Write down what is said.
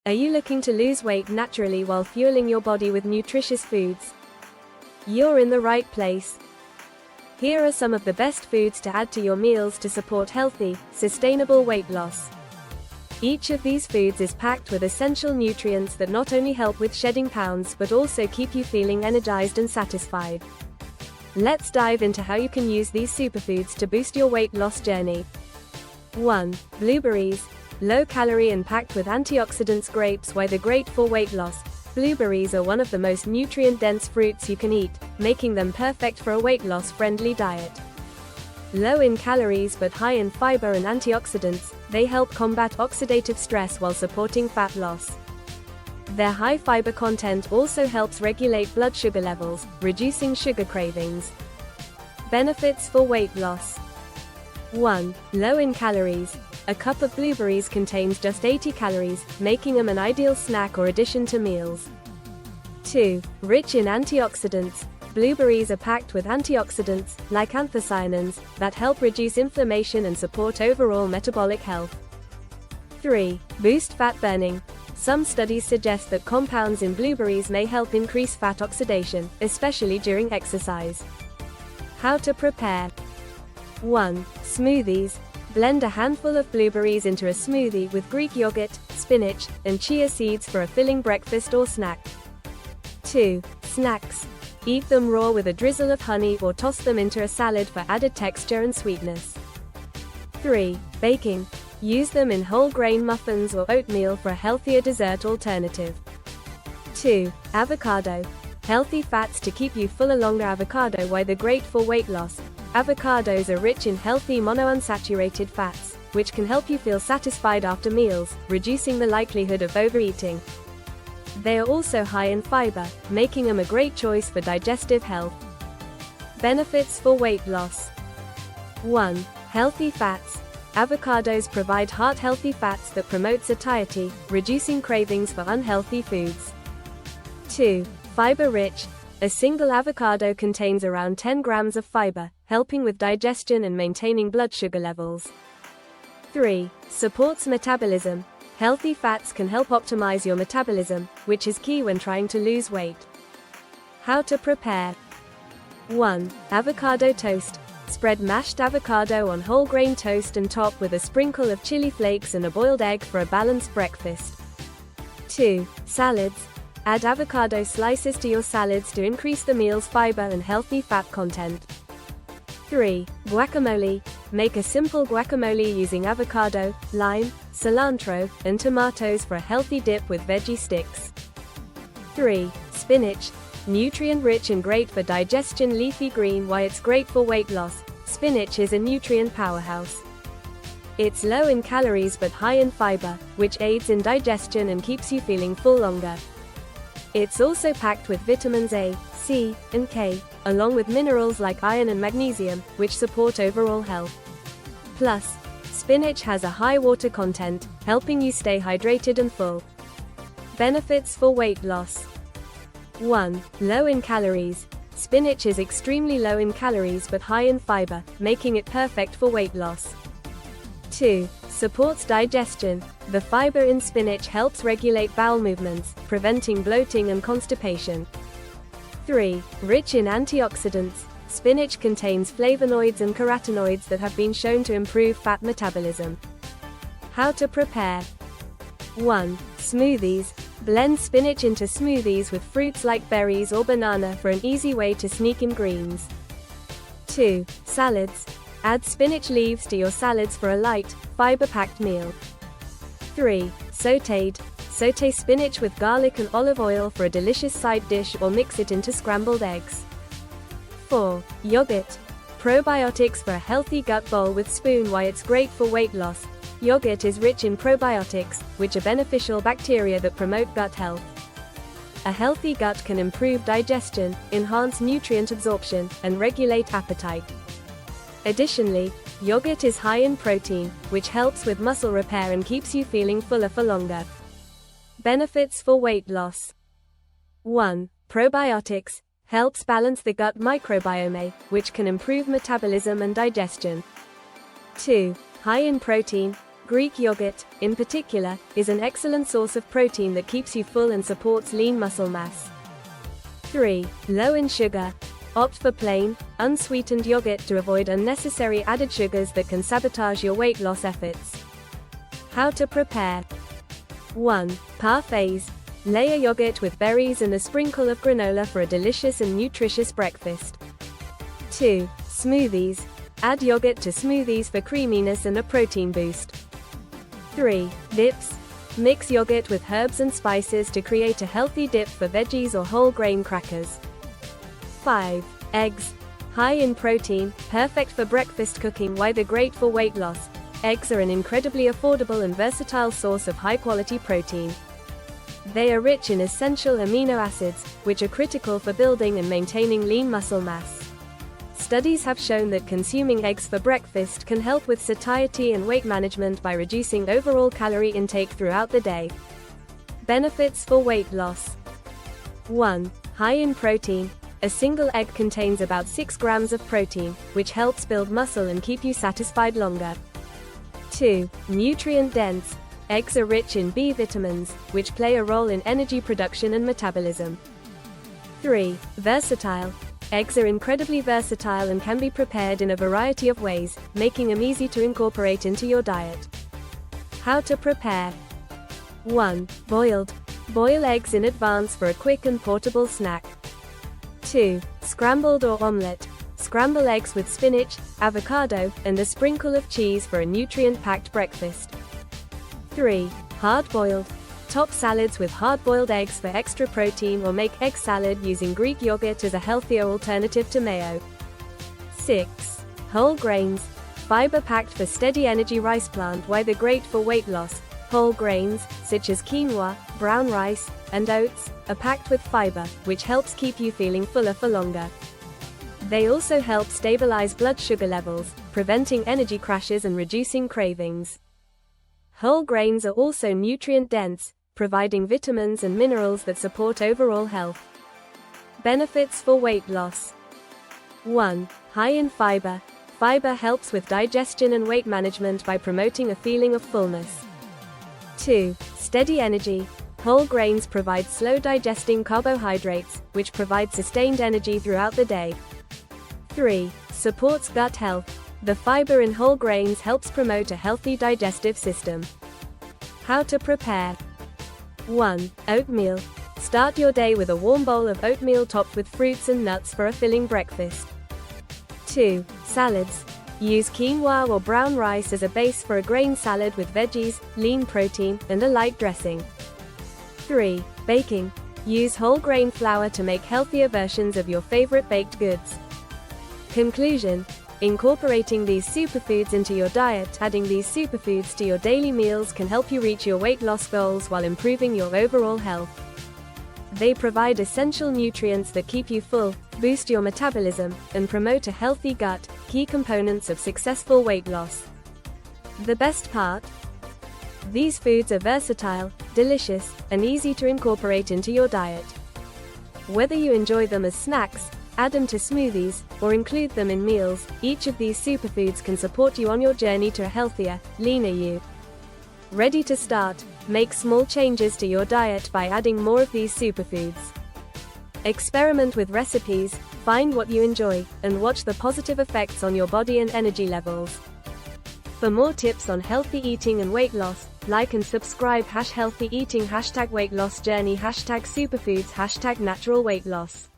Are you looking to lose weight naturally while fueling your body with nutritious foods? You're in the right place. Here are some of the best foods to add to your meals to support healthy, sustainable weight loss. Each of these foods is packed with essential nutrients that not only help with shedding pounds but also keep you feeling energized and satisfied. Let's dive into how you can use these superfoods to boost your weight loss journey. 1. Blueberries. Low calorie and packed with antioxidants. Grapes. Why they're great for weight loss. Blueberries are one of the most nutrient-dense fruits you can eat, making them perfect for a weight loss-friendly diet. Low in calories but high in fiber and antioxidants, they help combat oxidative stress while supporting fat loss. Their high fiber content also helps regulate blood sugar levels, reducing sugar cravings. Benefits for weight loss. 1. Low in calories. A cup of blueberries contains just 80 calories, making them an ideal snack or addition to meals. 2. Rich in antioxidants. Blueberries are packed with antioxidants, like anthocyanins, that help reduce inflammation and support overall metabolic health. 3. Boost fat burning. Some studies suggest that compounds in blueberries may help increase fat oxidation, especially during exercise. How to prepare. 1. Smoothies. Blend a handful of blueberries into a smoothie with Greek yogurt, spinach, and chia seeds for a filling breakfast or snack. 2. Snacks. Eat them raw with a drizzle of honey or toss them into a salad for added texture and sweetness. 3. Baking. Use them in whole grain muffins or oatmeal for a healthier dessert alternative. 2. Avocado. Healthy fats to keep you fuller. Longer. Avocado. Why they're great for weight loss. Avocados are rich in healthy monounsaturated fats, which can help you feel satisfied after meals, reducing the likelihood of overeating. They are also high in fiber, making them a great choice for digestive health. Benefits for weight loss. 1. Healthy fats. Avocados provide heart-healthy fats that promote satiety, reducing cravings for unhealthy foods. 2. Fiber-rich. A single avocado contains around 10 grams of fiber, helping with digestion and maintaining blood sugar levels. 3. Supports metabolism. Healthy fats can help optimize your metabolism, which is key when trying to lose weight. How to prepare. 1. Avocado toast. Spread mashed avocado on whole grain toast and top with a sprinkle of chili flakes and a boiled egg for a balanced breakfast. 2. Salads. Add avocado slices to your salads to increase the meal's fiber and healthy fat content. 3. Guacamole. Make a simple guacamole using avocado, lime, cilantro, and tomatoes for a healthy dip with veggie sticks. 3. Spinach. Nutrient-rich and great for digestion. Leafy green. Why it's great for weight loss. Spinach is a nutrient powerhouse. It's low in calories but high in fiber, which aids in digestion and keeps you feeling full longer. It's also packed with vitamins A, C, and K, along with minerals like iron and magnesium, which support overall health. Plus, spinach has a high water content, helping you stay hydrated and full. Benefits for weight loss. 1. Low in calories. Spinach is extremely low in calories but high in fiber, making it perfect for weight loss. 2. Supports digestion. The fiber in spinach helps regulate bowel movements, preventing bloating and constipation. 3. Rich in antioxidants. Spinach contains flavonoids and carotenoids that have been shown to improve fat metabolism. How to prepare. 1. Smoothies. Blend spinach into smoothies with fruits like berries or banana for an easy way to sneak in greens. 2. Salads. Add spinach leaves to your salads for a light, fiber-packed meal. 3. Sautéed. Sauté spinach with garlic and olive oil for a delicious side dish or mix it into scrambled eggs. 4. Yogurt. Probiotics for a healthy gut bowl with spoon. Why it's great for weight loss. Yogurt is rich in probiotics, which are beneficial bacteria that promote gut health. A healthy gut can improve digestion, enhance nutrient absorption, and regulate appetite. Additionally, yogurt is high in protein, which helps with muscle repair and keeps you feeling fuller for longer. Benefits for weight loss. 1. Probiotics. Helps balance the gut microbiome, which can improve metabolism and digestion. 2. High in protein. Greek yogurt, in particular, is an excellent source of protein that keeps you full and supports lean muscle mass. 3. Low in sugar. Opt for plain, unsweetened yogurt to avoid unnecessary added sugars that can sabotage your weight loss efforts. How to prepare. 1. Parfaits. Layer yogurt with berries and a sprinkle of granola for a delicious and nutritious breakfast. 2. Smoothies. Add yogurt to smoothies for creaminess and a protein boost. 3. Dips. Mix yogurt with herbs and spices to create a healthy dip for veggies or whole grain crackers. 5. Eggs. High in protein, perfect for breakfast cooking. Why they're great for weight loss. Eggs are an incredibly affordable and versatile source of high-quality protein. They are rich in essential amino acids, which are critical for building and maintaining lean muscle mass. Studies have shown that consuming eggs for breakfast can help with satiety and weight management by reducing overall calorie intake throughout the day. Benefits for weight loss. 1. High in protein. A single egg contains about 6 grams of protein, which helps build muscle and keep you satisfied longer. 2. Nutrient dense. Eggs are rich in B vitamins, which play a role in energy production and metabolism. 3. Versatile. Eggs are incredibly versatile and can be prepared in a variety of ways, making them easy to incorporate into your diet. How to prepare. 1. Boiled. Boil eggs in advance for a quick and portable snack. 2. Scrambled or omelette. Scramble eggs with spinach, avocado, and a sprinkle of cheese for a nutrient-packed breakfast. 3. Hard-boiled. Top salads with hard-boiled eggs for extra protein, or make egg salad using Greek yogurt as a healthier alternative to mayo. 6. Whole grains. Fiber-packed for steady energy. Rice plant. Why they're great for weight loss. Whole grains, such as quinoa, brown rice, and oats, are packed with fiber, which helps keep you feeling fuller for longer. They also help stabilize blood sugar levels, preventing energy crashes and reducing cravings. Whole grains are also nutrient-dense, providing vitamins and minerals that support overall health. Benefits for weight loss. 1. High in fiber. Fiber helps with digestion and weight management by promoting a feeling of fullness. 2. Steady energy. Whole grains provide slow-digesting carbohydrates, which provide sustained energy throughout the day. 3. Supports gut health. The fiber in whole grains helps promote a healthy digestive system. How to prepare. 1. Oatmeal. Start your day with a warm bowl of oatmeal topped with fruits and nuts for a filling breakfast. 2. Salads. Use quinoa or brown rice as a base for a grain salad with veggies, lean protein, and a light dressing. 3. Baking. Use whole grain flour to make healthier versions of your favorite baked goods. Conclusion. Incorporating these superfoods into your diet. Adding these superfoods to your daily meals can help you reach your weight loss goals while improving your overall health. They provide essential nutrients that keep you full, boost your metabolism, and promote a healthy gut, key components of successful weight loss. The best part? These foods are versatile, delicious, and easy to incorporate into your diet. Whether you enjoy them as snacks, add them to smoothies, or include them in meals, each of these superfoods can support you on your journey to a healthier, leaner you. Ready to start? Make small changes to your diet by adding more of these superfoods. Experiment with recipes, find what you enjoy, and watch the positive effects on your body and energy levels. For more tips on healthy eating and weight loss, like and subscribe. #healthy eating, #weight loss journey, #superfoods, #natural weight loss.